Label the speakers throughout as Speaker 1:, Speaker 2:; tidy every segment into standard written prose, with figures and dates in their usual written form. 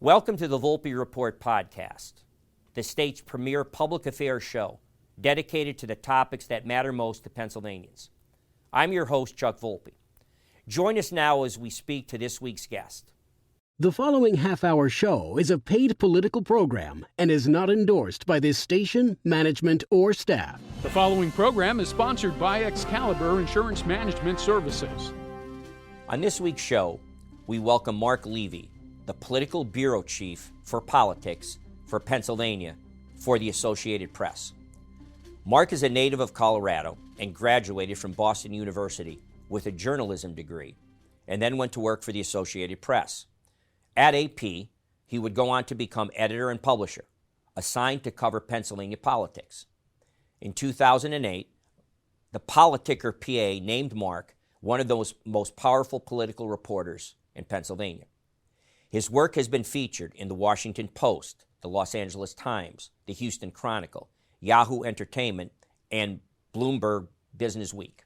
Speaker 1: Welcome to the Volpe Report podcast, the state's premier public affairs show dedicated to the topics that matter most to Pennsylvanians. I'm your host, Chuck Volpe. Join us now as we speak to this week's guest.
Speaker 2: The following half-hour show is a paid political program and is not endorsed by this station, management, or staff.
Speaker 3: The following program is sponsored by Excalibur Insurance Management Services.
Speaker 1: On this week's show, we welcome Marc Levy, the political bureau chief for politics for Pennsylvania for the Associated Press. Marc is a native of Colorado and graduated from Boston University with a journalism degree, and then went to work for the Associated Press. At AP, he would go on to become editor and publisher, assigned to cover Pennsylvania politics. In 2008, the Politicker PA named Marc one of those most powerful political reporters in Pennsylvania. His work has been featured in the Washington Post, the Los Angeles Times, the Houston Chronicle, Yahoo Entertainment, and Bloomberg Business Week.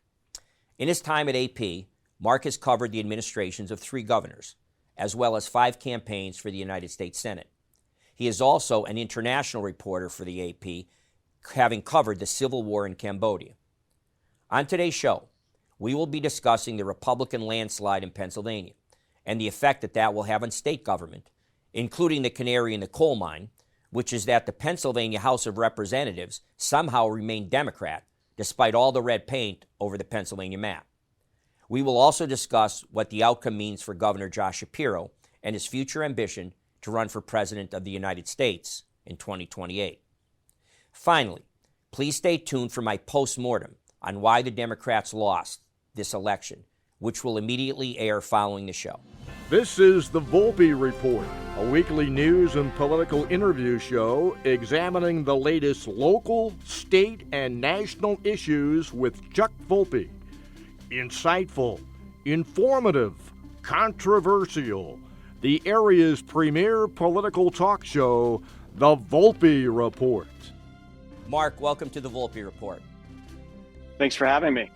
Speaker 1: In his time at AP, Marc has covered the administrations of 3 governors, as well as 5 campaigns for the United States Senate. He is also an international reporter for the AP, having covered the Civil War in Cambodia. On today's show, we will be discussing the Republican landslide in Pennsylvania and the effect that will have on state government, including the canary in the coal mine, which is that the Pennsylvania House of Representatives somehow remain Democrat despite all the red paint over the Pennsylvania map. We will also discuss what the outcome means for Governor Josh Shapiro and his future ambition to run for President of the United States in 2028. Finally, please stay tuned for my post-mortem on why the Democrats lost this election, which will immediately air following the show.
Speaker 4: This is the Volpe Report, a weekly news and political interview show examining the latest local, state, and national issues with Chuck Volpe. Insightful, informative, controversial, the area's premier political talk show, the Volpe Report.
Speaker 1: Marc, welcome to the Volpe Report.
Speaker 5: Thanks for having me.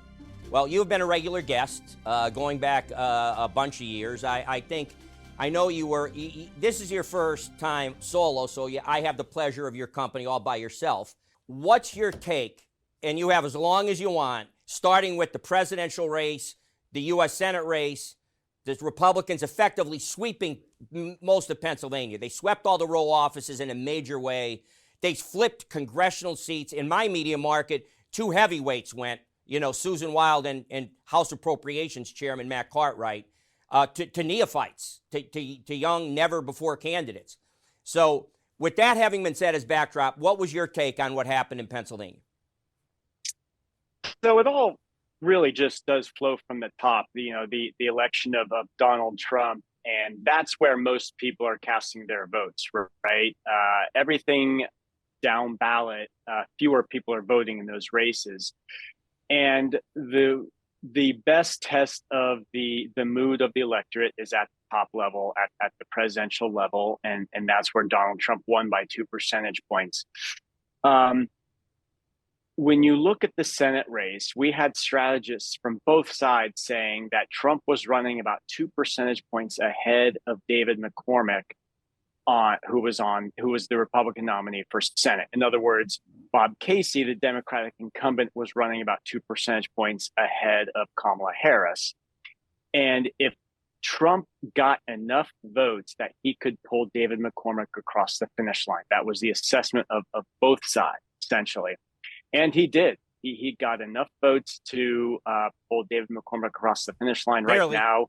Speaker 1: Well, you've been a regular guest going back a bunch of years. I know you were, this is your first time solo, so I have the pleasure of your company all by yourself. What's your take, and you have as long as you want, starting with the presidential race, the U.S. Senate race, the Republicans effectively sweeping most of Pennsylvania. They swept all the row offices in a major way. They flipped congressional seats. In my media market, 2 heavyweights went, Susan Wild and House Appropriations Chairman Matt Cartwright, to neophytes, to young, never-before candidates. So with that having been said as backdrop, what was your take on what happened in Pennsylvania?
Speaker 5: So it all really just does flow from the top, the election of Donald Trump, and that's where most people are casting their votes, right? Everything down ballot, fewer people are voting in those races. And the best test of the mood of the electorate is at the top level, at the presidential level, and that's where Donald Trump won by 2 percentage points. When you look at the Senate race, we had strategists from both sides saying that Trump was running about 2 percentage points ahead of David McCormick, who was the Republican nominee for Senate. In other words, Bob Casey, the Democratic incumbent, was running about 2 percentage points ahead of Kamala Harris. And if Trump got enough votes that he could pull David McCormick across the finish line, that was the assessment of both sides, essentially. And he did. He got enough votes to pull David McCormick across the finish line.
Speaker 1: Barely.
Speaker 5: Right now.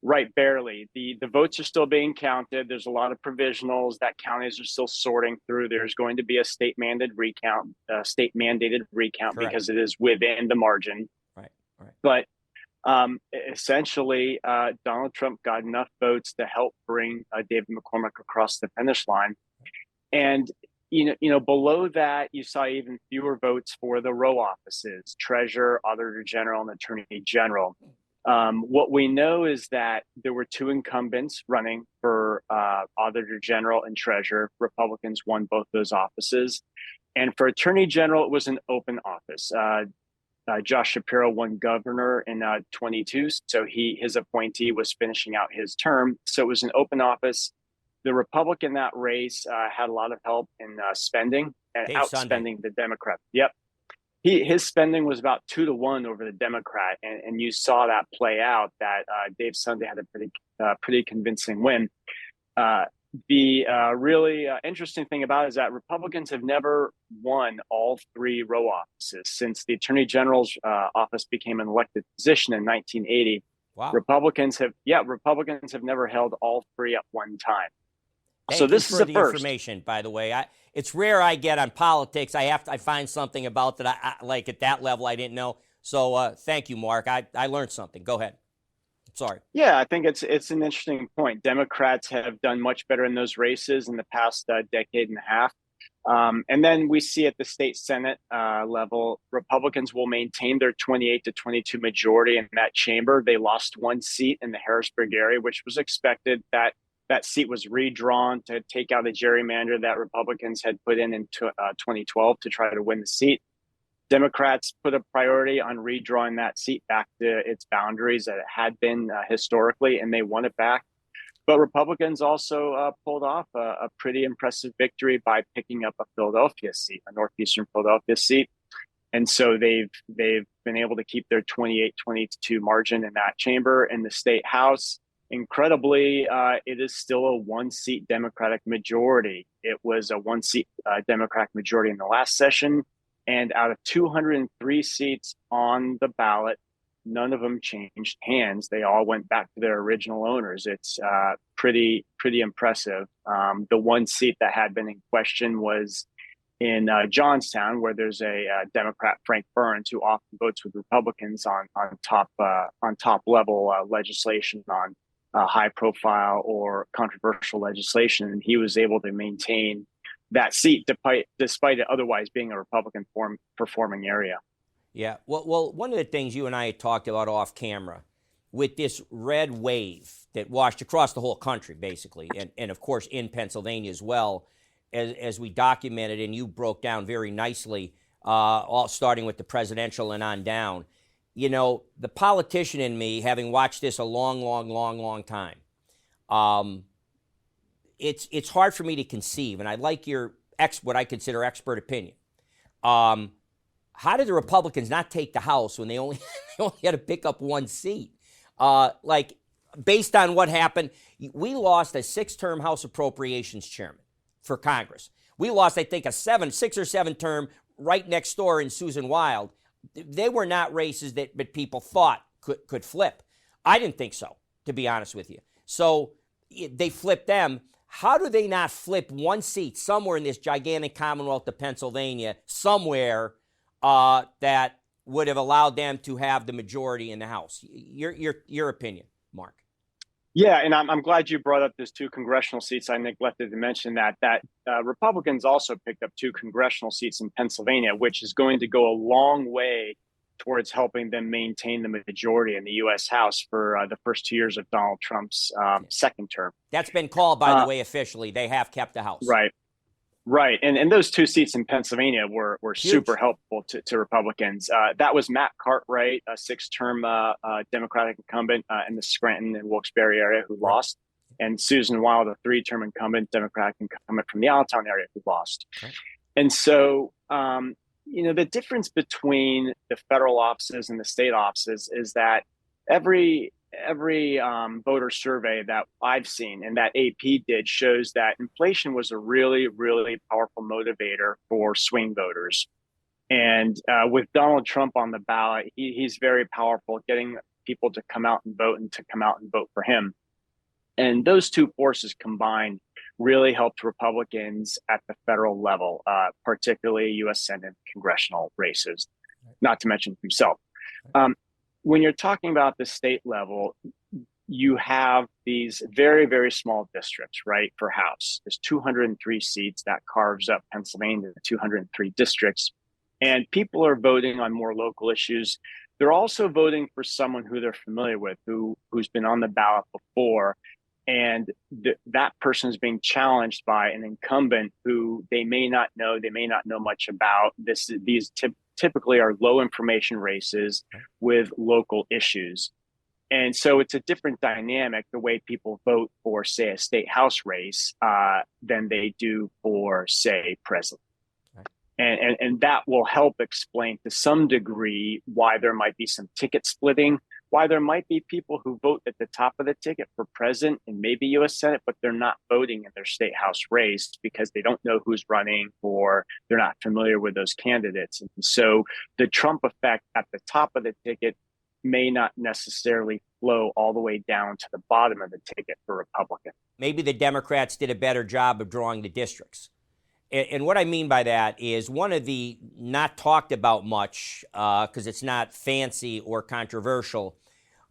Speaker 5: Right, barely. The votes are still being counted. There's a lot of provisionals that counties are still sorting through. There's going to be a state-mandated recount,
Speaker 1: Correct.
Speaker 5: Because it is within the margin.
Speaker 1: Right.
Speaker 5: But essentially, Donald Trump got enough votes to help bring David McCormick across the finish line. And below that, you saw even fewer votes for the row offices: treasurer, auditor general, and attorney general. What we know is that there were 2 incumbents running for Auditor General and Treasurer. Republicans won both those offices. And for Attorney General, it was an open office. Josh Shapiro won governor in 22, so his appointee was finishing out his term. So it was an open office. the Republican in that race had a lot of help in spending and
Speaker 1: Dave
Speaker 5: outspending
Speaker 1: Sunday.
Speaker 5: the Democrat. Yep. His spending was about 2-1 over the Democrat, and you saw that play out. That Dave Sunday had a pretty convincing win. The really interesting thing about it is that Republicans have never won all 3 row offices since the Attorney General's office became an elected position in 1980.
Speaker 1: Wow.
Speaker 5: Republicans have never held all 3 at one time.
Speaker 1: Thank
Speaker 5: so
Speaker 1: you
Speaker 5: this
Speaker 1: for
Speaker 5: is a
Speaker 1: the
Speaker 5: first.
Speaker 1: information, by the way. It's rare I get on politics. I find something about that I like at that level I didn't know. So thank you, Mark. I learned something. Go ahead. Sorry.
Speaker 5: Yeah, I think it's an interesting point. Democrats have done much better in those races in the past decade and a half. And then we see at the state Senate level, Republicans will maintain their 28-22 majority in that chamber. They lost 1 seat in the Harrisburg area, which was expected. That seat was redrawn to take out a gerrymander that Republicans had put in 2012 to try to win the seat. Democrats put a priority on redrawing that seat back to its boundaries that it had been historically, and they won it back. But Republicans also pulled off a pretty impressive victory by picking up a Philadelphia seat, a northeastern Philadelphia seat. And so they've been able to keep their 28-22 margin in that chamber. In the state house, incredibly, it is still a 1-seat Democratic majority. It was a 1-seat Democratic majority in the last session. And out of 203 seats on the ballot, none of them changed hands. They all went back to their original owners. It's pretty impressive. The 1 seat that had been in question was in Johnstown, where there's a Democrat, Frank Burns, who often votes with Republicans on top level legislation on high profile or controversial legislation, and he was able to maintain that seat despite it otherwise being a Republican performing area.
Speaker 1: Yeah. Well, one of the things you and I had talked about off camera with this red wave that washed across the whole country, basically, and of course in Pennsylvania as well, as we documented and you broke down very nicely, all starting with the presidential and on down. You know, the politician in me, having watched this a long time, it's hard for me to conceive, and I'd like your what I consider expert opinion. How did the Republicans not take the House when they only had to pick up 1 seat? Like, based on what happened, we lost a 6-term House Appropriations Chairman for Congress. We lost, I think, a 6 or 7 term right next door in Susan Wild. They were not races that people thought could flip. I didn't think so, to be honest with you. So they flipped them. How do they not flip 1 seat somewhere in this gigantic Commonwealth of Pennsylvania, somewhere that would have allowed them to have the majority in the House? Your opinion, Mark.
Speaker 5: Yeah, and I'm glad you brought up those 2 congressional seats. I neglected to mention that Republicans also picked up 2 congressional seats in Pennsylvania, which is going to go a long way towards helping them maintain the majority in the U.S. House for the first 2 years of Donald Trump's second term.
Speaker 1: That's been called, by the way, officially. They have kept the House.
Speaker 5: Right. And those 2 seats in Pennsylvania were super helpful to Republicans. That was Matt Cartwright, a 6-term Democratic incumbent in the Scranton and Wilkes-Barre area who lost, and Susan Wild, a 3-term incumbent, Democratic incumbent from the Allentown area who lost. Right. And so, the difference between the federal offices and the state offices is that every voter survey that I've seen and that AP did shows that inflation was a really powerful motivator for swing voters. And with Donald Trump on the ballot, he's very powerful, getting people to come out and vote and to come out and vote for him. And those 2 forces combined really helped Republicans at the federal level, particularly U.S. Senate congressional races, not to mention himself. When you're talking about the state level, you have these very small districts, right, for House. There's 203 seats. That carves up Pennsylvania to 203 districts. And people are voting on more local issues. They're also voting for someone who they're familiar with, who's been on the ballot before. And that person is being challenged by an incumbent who they may not know much about. These typically are low information races with local issues. And so it's a different dynamic, the way people vote for, say, a state house race than they do for, say, president. And that will help explain to some degree why there might be some ticket splitting, why there might be people who vote at the top of the ticket for president and maybe U.S. Senate, but they're not voting in their state house race because they don't know who's running or they're not familiar with those candidates. And so the Trump effect at the top of the ticket may not necessarily flow all the way down to the bottom of the ticket for Republicans.
Speaker 1: Maybe the Democrats did a better job of drawing the districts. And what I mean by that is one of the not talked about much, because it's not fancy or controversial,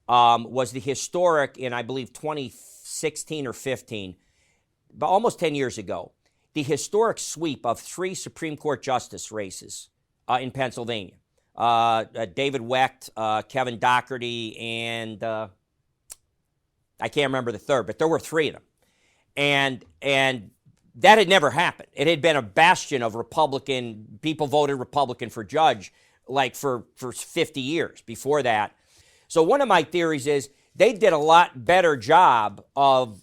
Speaker 1: was the historic, in I believe 2016 or 15, but almost 10 years ago, the historic sweep of 3 Supreme Court justice races in Pennsylvania. David Wecht, Kevin Dougherty, and I can't remember the third, but there were 3 of them. And that had never happened. It had been a bastion of Republican, people voted Republican for judge like for 50 years before that. So one of my theories is they did a lot better job of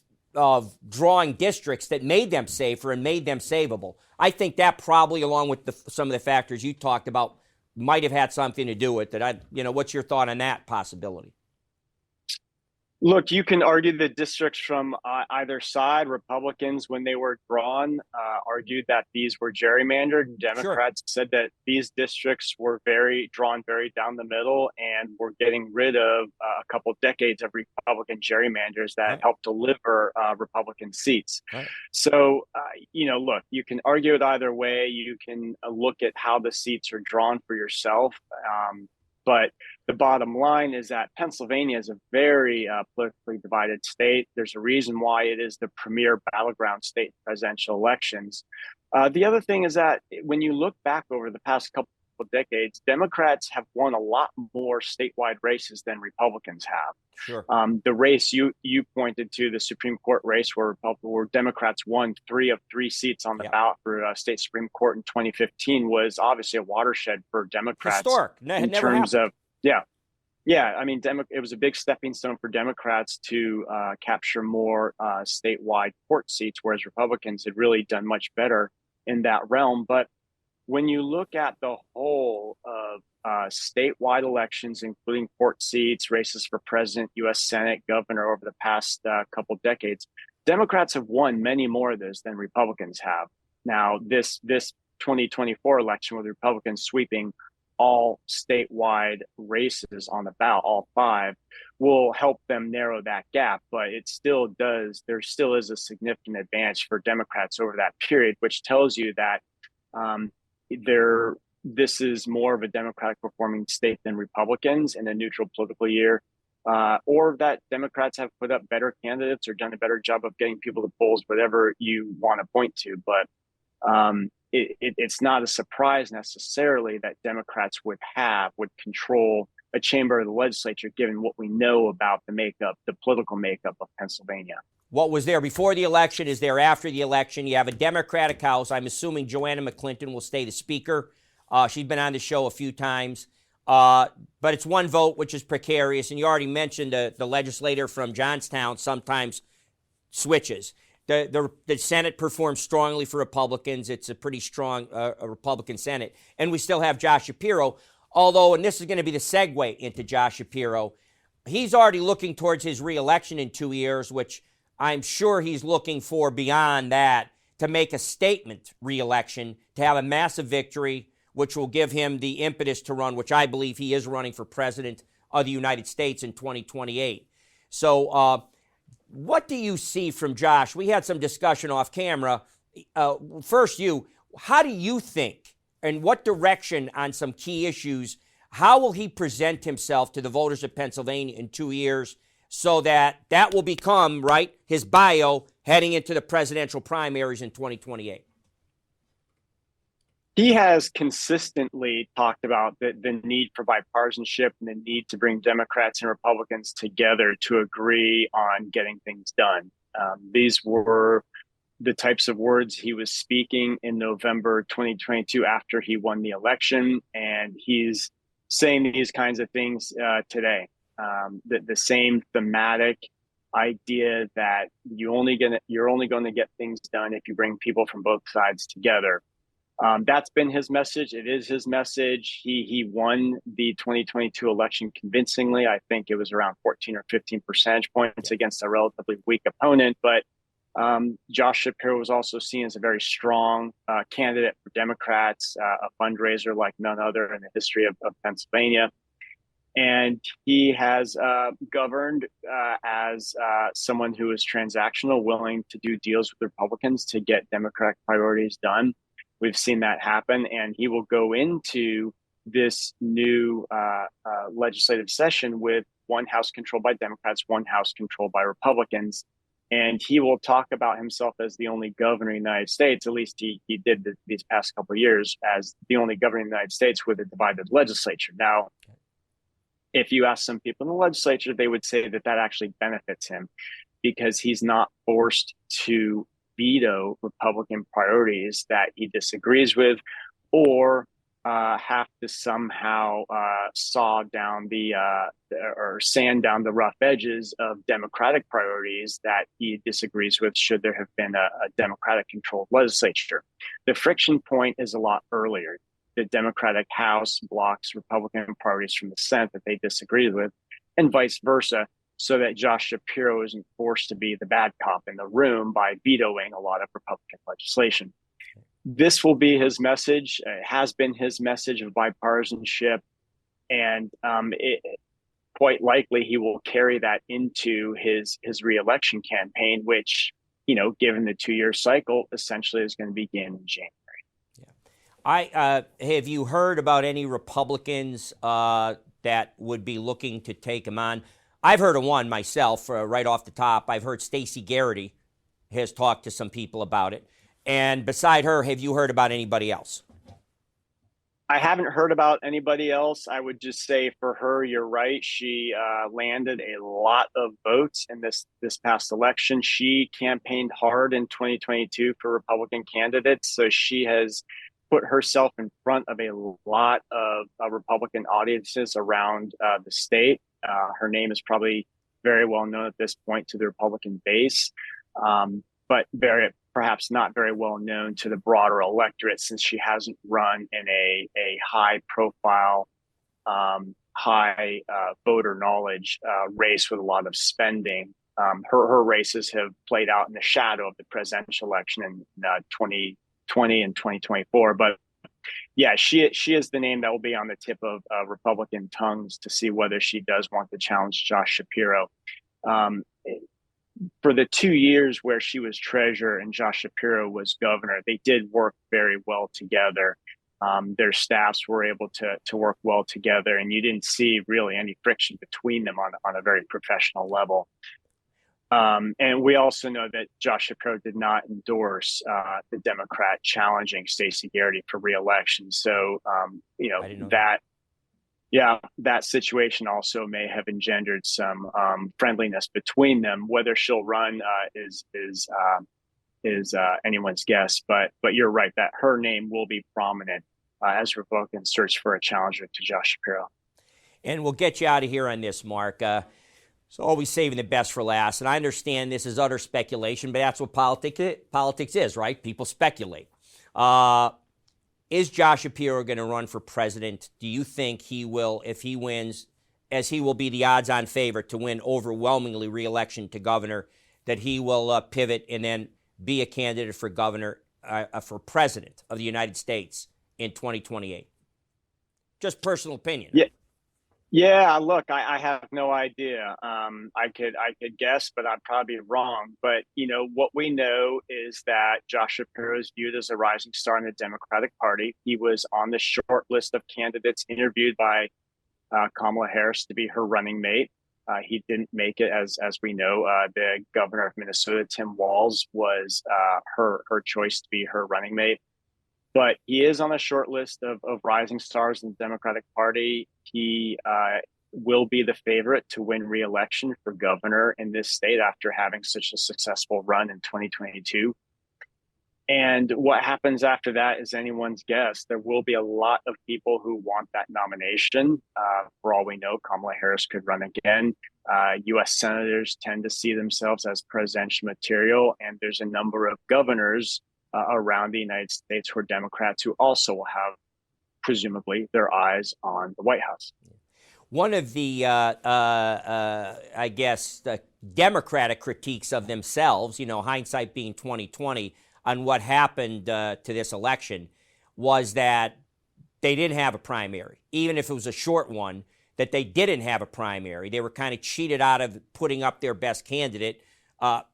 Speaker 1: drawing districts that made them safer and made them savable. I think that probably, along with some of the factors you talked about, might have had something to do with it. What's your thought on that possibility?
Speaker 5: Look, you can argue the districts from either side. Republicans, when they were drawn, argued that these were gerrymandered. Democrats said that these districts were drawn very down the middle and were getting rid of a couple decades of Republican gerrymanders that helped deliver Republican seats. Right. So, look, you can argue it either way. You can look at how the seats are drawn for yourself. But the bottom line is that Pennsylvania is a very politically divided state. There's a reason why it is the premier battleground state in presidential elections. The other thing is that when you look back over the past couple of decades, Democrats have won a lot more statewide races than Republicans have.
Speaker 1: Sure.
Speaker 5: The race you pointed to, the Supreme Court race where Democrats won 3 of 3 seats on the ballot for state Supreme Court in 2015 was obviously a watershed for Democrats.
Speaker 1: Historic.
Speaker 5: In terms of, I mean, it was a big stepping stone for Democrats to capture more statewide court seats, whereas Republicans had really done much better in that realm. But when you look at the whole of statewide elections, including court seats, races for president, U.S. Senate, governor over the past couple decades, Democrats have won many more of those than Republicans have. Now, this 2024 election with Republicans sweeping all statewide races on the ballot, all 5, will help them narrow that gap. But there still is a significant advantage for Democrats over that period, which tells you that this is more of a Democratic performing state than Republicans in a neutral political year, or that Democrats have put up better candidates or done a better job of getting people to polls, whatever you want to point to. But it's not a surprise necessarily that Democrats would control a chamber of the legislature, given what we know about the political makeup of Pennsylvania.
Speaker 1: What was there before the election is there after the election. You have a Democratic House. I'm assuming Joanna McClinton will stay the Speaker. She's been on the show a few times. But it's one vote, which is precarious. And you already mentioned the legislator from Johnstown sometimes switches. The Senate performs strongly for Republicans. It's a pretty strong Republican Senate. And we still have Josh Shapiro. Although, and this is going to be the segue into Josh Shapiro, he's already looking towards his reelection in 2 years, which I'm sure he's looking for beyond that to make a statement reelection, to have a massive victory, which will give him the impetus to run, which I believe he is running for president of the United States in 2028. So what do you see from Josh? We had some discussion off camera. First, how do you think, and what direction on some key issues, how will he present himself to the voters of Pennsylvania in 2 years so that will become, right, his bio heading into the presidential primaries in 2028?
Speaker 5: He has consistently talked about the need for bipartisanship and the need to bring Democrats and Republicans together to agree on getting things done. These were the types of words he was speaking in November 2022 after he won the election, and he's saying these kinds of things today. the same thematic idea that you're only going to get things done if you bring people from both sides together. That's been his message. It is his message. He won the 2022 election convincingly. I think it was around 14 or 15 percentage points against a relatively weak opponent. But Josh Shapiro was also seen as a very strong candidate for Democrats, a fundraiser like none other in the history of Pennsylvania. And he has governed as someone who is transactional, willing to do deals with Republicans to get Democratic priorities done. We've seen that happen, and he will go into this new legislative session with one house controlled by Democrats, one house controlled by Republicans. And he will talk about himself as the only governor in the United States, at least he did these past couple of years, as the only governor in the United States with a divided legislature. Now, if you ask some people in the legislature, they would say that actually benefits him because he's not forced to veto Republican priorities that he disagrees with or have to somehow saw down or sand down the rough edges of Democratic priorities that he disagrees with should there have been a Democratic controlled legislature. The friction point is a lot earlier. The Democratic House blocks Republican priorities from the Senate that they disagree with, and vice versa, so that Josh Shapiro isn't forced to be the bad cop in the room by vetoing a lot of Republican legislation. This will be his message. It has been his message of bipartisanship, and quite likely he will carry that into his reelection campaign, which, given the 2-year cycle, essentially is going to begin in January.
Speaker 1: Have you heard about any Republicans that would be looking to take him on? I've heard of one myself right off the top. I've heard Stacey Garrity has talked to some people about it. And beside her, have you heard about anybody else?
Speaker 5: I haven't heard about anybody else. I would just say for her, you're right. She landed a lot of votes in this past election. She campaigned hard in 2022 for Republican candidates. So she has put herself in front of a lot of Republican audiences around the state. Her name is probably very well known at this point to the Republican base, but perhaps not very well known to the broader electorate since she hasn't run in a high-profile, high voter knowledge race with a lot of spending. Her races have played out in the shadow of the presidential election in 2020 and 2024. But yeah, she is the name that will be on the tip of Republican tongues to see whether she does want to challenge Josh Shapiro. For the 2 years where she was treasurer and Josh Shapiro was governor, they did work very well together. Their staffs were able to work well together, and you didn't see really any friction between them on a very professional level. And we also know that Josh Shapiro did not endorse the Democrat challenging Stacey Garrity for re-election. So, that situation also may have engendered some friendliness between them. Whether she'll run is anyone's guess. But you're right that her name will be prominent as Republicans search for a challenger to Josh Shapiro.
Speaker 1: And we'll get you out of here on this, Mark. So always saving the best for last. And I understand this is utter speculation, but that's what politics is, right? People speculate. Is Josh Shapiro going to run for president? Do you think he will, if he wins, as he will be the odds-on favorite to win overwhelmingly re-election to governor, that he will pivot and then be a candidate for governor, for president of the United States in 2028? Just personal opinion.
Speaker 5: Yeah. Yeah, look, I have no idea. I could guess, but I'd probably be wrong. But, what we know is that Josh Shapiro is viewed as a rising star in the Democratic Party. He was on the short list of candidates interviewed by Kamala Harris to be her running mate. He didn't make it, as we know. The governor of Minnesota, Tim Walz, was her choice to be her running mate. But he is on a short list of rising stars in the Democratic Party. He will be the favorite to win re-election for governor in this state after having such a successful run in 2022. And what happens after that is anyone's guess. There will be a lot of people who want that nomination. For all we know, Kamala Harris could run again. U.S. senators tend to see themselves as presidential material, and there's a number of governors around the United States who are Democrats who also will have, presumably, their eyes on the White House.
Speaker 1: One of the, I guess, the Democratic critiques of themselves, hindsight being 2020, on what happened to this election was that they didn't have a primary, even if it was a short one, that they didn't have a primary. They were kind of cheated out of putting up their best candidate.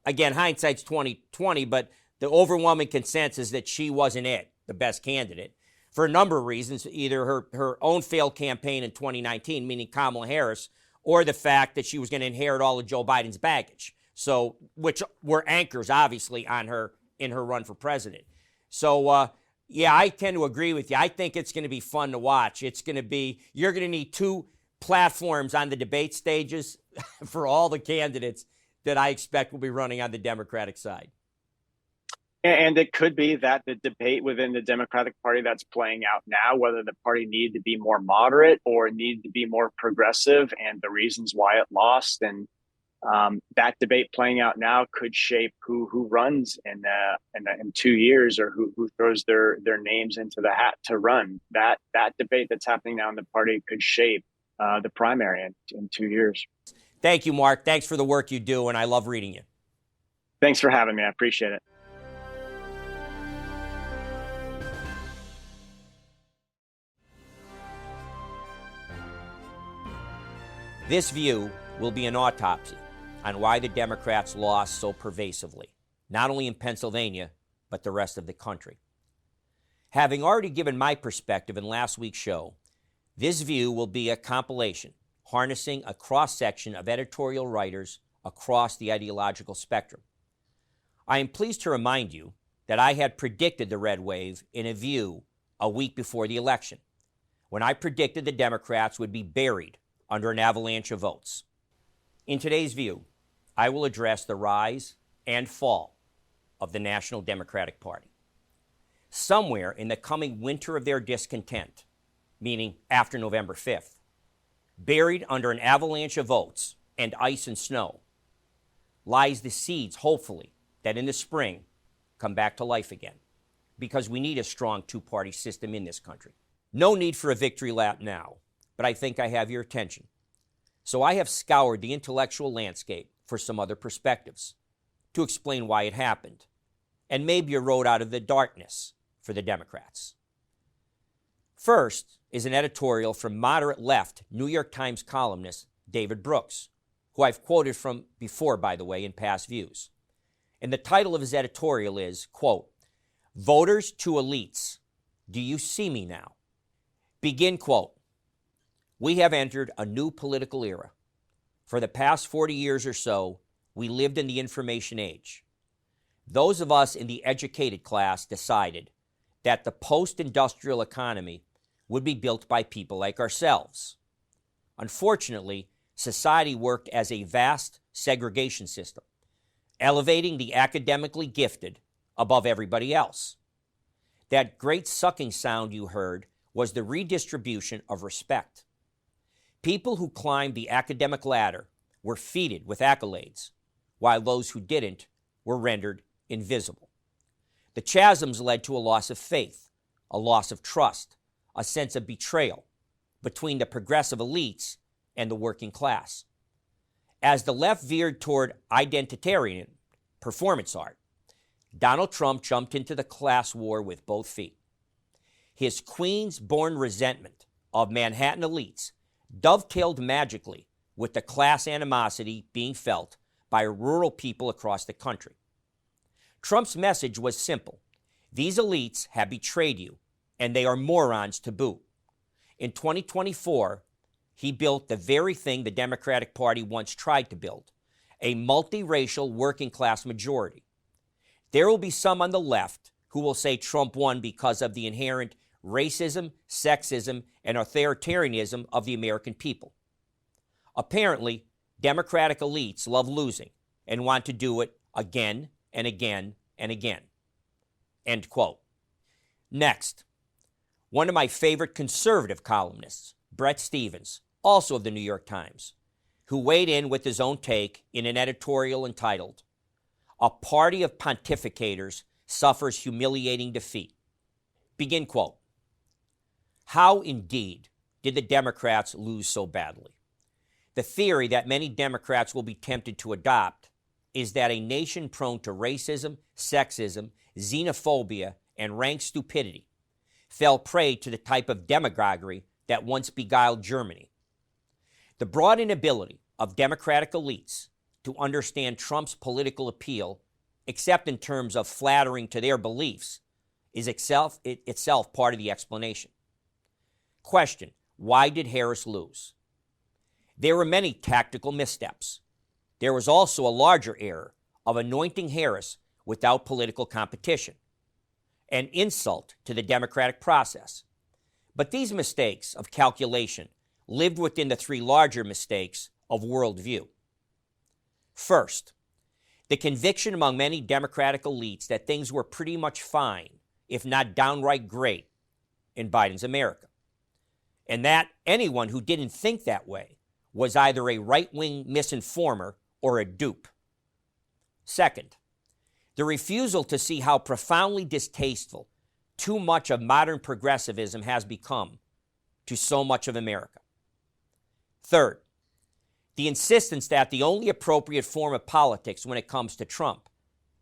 Speaker 1: Again, hindsight's 2020, but the overwhelming consensus that she wasn't the best candidate, for a number of reasons, either her own failed campaign in 2019, meaning Kamala Harris, or the fact that she was going to inherit all of Joe Biden's baggage, so which were anchors, obviously, on her in her run for president. So, yeah, I tend to agree with you. I think it's going to be fun to watch. You're going to need two platforms on the debate stages for all the candidates that I expect will be running on the Democratic side.
Speaker 5: And it could be that the debate within the Democratic Party that's playing out now, whether the party needed to be more moderate or needed to be more progressive, and the reasons why it lost. And that debate playing out now could shape who runs in 2 years, or who throws their names into the hat to run. That debate that's happening now in the party could shape the primary in 2 years.
Speaker 1: Thank you, Mark. Thanks for the work you do, and I love reading you.
Speaker 5: Thanks for having me. I appreciate it.
Speaker 1: This view will be an autopsy on why the Democrats lost so pervasively, not only in Pennsylvania, but the rest of the country. Having already given my perspective in last week's show, this view will be a compilation harnessing a cross-section of editorial writers across the ideological spectrum. I am pleased to remind you that I had predicted the red wave in a view a week before the election, when I predicted the Democrats would be buried under an avalanche of votes. In today's view, I will address the rise and fall of the National Democratic Party. Somewhere in the coming winter of their discontent, meaning after November 5th, buried under an avalanche of votes and ice and snow, lies the seeds, hopefully, that in the spring come back to life again, because we need a strong two-party system in this country. No need for a victory lap now, but I think I have your attention. So I have scoured the intellectual landscape for some other perspectives to explain why it happened, and maybe a road out of the darkness for the Democrats. First is an editorial from moderate left New York Times columnist David Brooks, who I've quoted from before, by the way, in past views. And the title of his editorial is, quote, "Voters to Elites, Do You See Me Now?" Begin quote. We have entered a new political era. For the past 40 years or so, we lived in the information age. Those of us in the educated class decided that the post-industrial economy would be built by people like ourselves. Unfortunately, society worked as a vast segregation system, elevating the academically gifted above everybody else. That great sucking sound you heard was the redistribution of respect. People who climbed the academic ladder were feted with accolades, while those who didn't were rendered invisible. The chasms led to a loss of faith, a loss of trust, a sense of betrayal between the progressive elites and the working class. As the left veered toward identitarian performance art, Donald Trump jumped into the class war with both feet. His Queens-born resentment of Manhattan elites dovetailed magically with the class animosity being felt by rural people across the country. Trump's message was simple. These elites have betrayed you, and they are morons to boot. In 2024, he built the very thing the Democratic Party once tried to build, a multiracial working class majority. There will be some on the left who will say Trump won because of the inherent racism, sexism, and authoritarianism of the American people. Apparently, Democratic elites love losing and want to do it again and again and again. End quote. Next, one of my favorite conservative columnists, Bret Stephens, also of the New York Times, who weighed in with his own take in an editorial entitled, "A Party of Pontificators Suffers Humiliating Defeat." Begin quote. How indeed did the Democrats lose so badly? The theory that many Democrats will be tempted to adopt is that a nation prone to racism, sexism, xenophobia, and rank stupidity fell prey to the type of demagoguery that once beguiled Germany. The broad inability of Democratic elites to understand Trump's political appeal, except in terms of flattering to their beliefs, is itself part of the explanation. Question: why did Harris lose? There were many tactical missteps. There was also a larger error of anointing Harris without political competition, an insult to the democratic process. But these mistakes of calculation lived within the three larger mistakes of worldview. First, the conviction among many Democratic elites that things were pretty much fine, if not downright great, in Biden's America, and that anyone who didn't think that way was either a right-wing misinformer or a dupe. Second, the refusal to see how profoundly distasteful too much of modern progressivism has become to so much of America. Third, the insistence that the only appropriate form of politics when it comes to Trump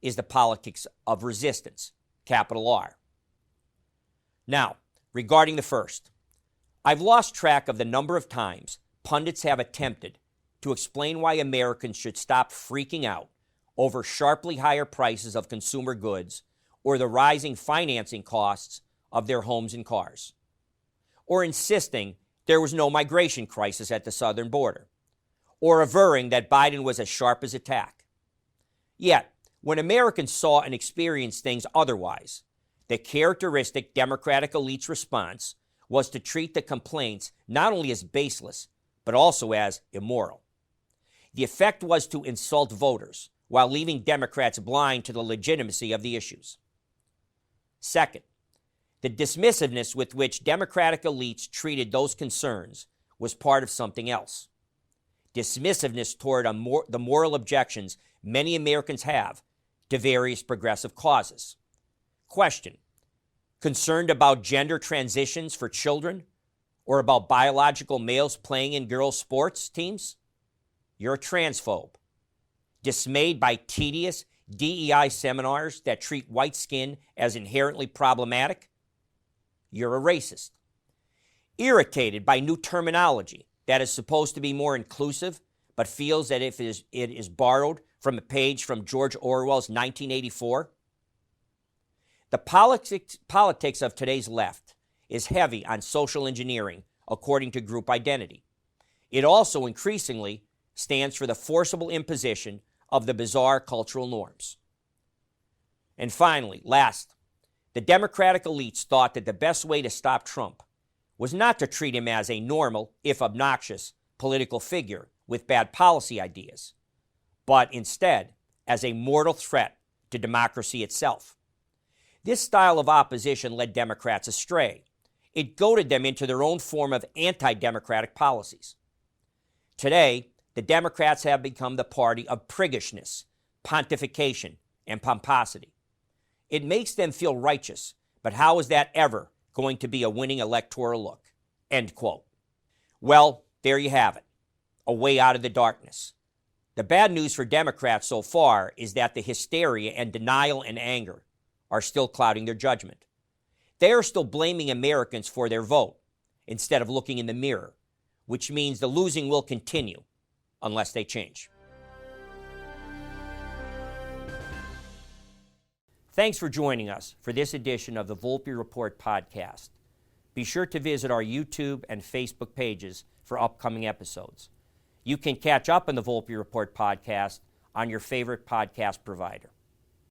Speaker 1: is the politics of resistance, capital R. Now, regarding the first, I've lost track of the number of times pundits have attempted to explain why Americans should stop freaking out over sharply higher prices of consumer goods or the rising financing costs of their homes and cars, or insisting there was no migration crisis at the southern border, or averring that Biden was as sharp as a tack. Yet, when Americans saw and experienced things otherwise, the characteristic Democratic elite's response was to treat the complaints not only as baseless, but also as immoral. The effect was to insult voters while leaving Democrats blind to the legitimacy of the issues. Second, the dismissiveness with which Democratic elites treated those concerns was part of something else. Dismissiveness toward the moral objections many Americans have to various progressive causes. Question: concerned about gender transitions for children or about biological males playing in girls' sports teams? You're a transphobe. Dismayed by tedious DEI seminars that treat white skin as inherently problematic? You're a racist. Irritated by new terminology that is supposed to be more inclusive, but feels that if it is borrowed from a page from George Orwell's 1984? The politics of today's left is heavy on social engineering according to group identity. It also increasingly stands for the forcible imposition of the bizarre cultural norms. And finally, last, the Democratic elites thought that the best way to stop Trump was not to treat him as a normal, if obnoxious, political figure with bad policy ideas, but instead as a mortal threat to democracy itself. This style of opposition led Democrats astray. It goaded them into their own form of anti-democratic policies. Today, the Democrats have become the party of priggishness, pontification, and pomposity. It makes them feel righteous, but how is that ever going to be a winning electoral look? End quote. Well, there you have it, a way out of the darkness. The bad news for Democrats so far is that the hysteria and denial and anger are still clouding their judgment. They are still blaming Americans for their vote instead of looking in the mirror, which means the losing will continue unless they change. Thanks for joining us for this edition of the Volpe Report podcast. Be sure to visit our YouTube and Facebook pages for upcoming episodes. You can catch up on the Volpe Report podcast on your favorite podcast provider.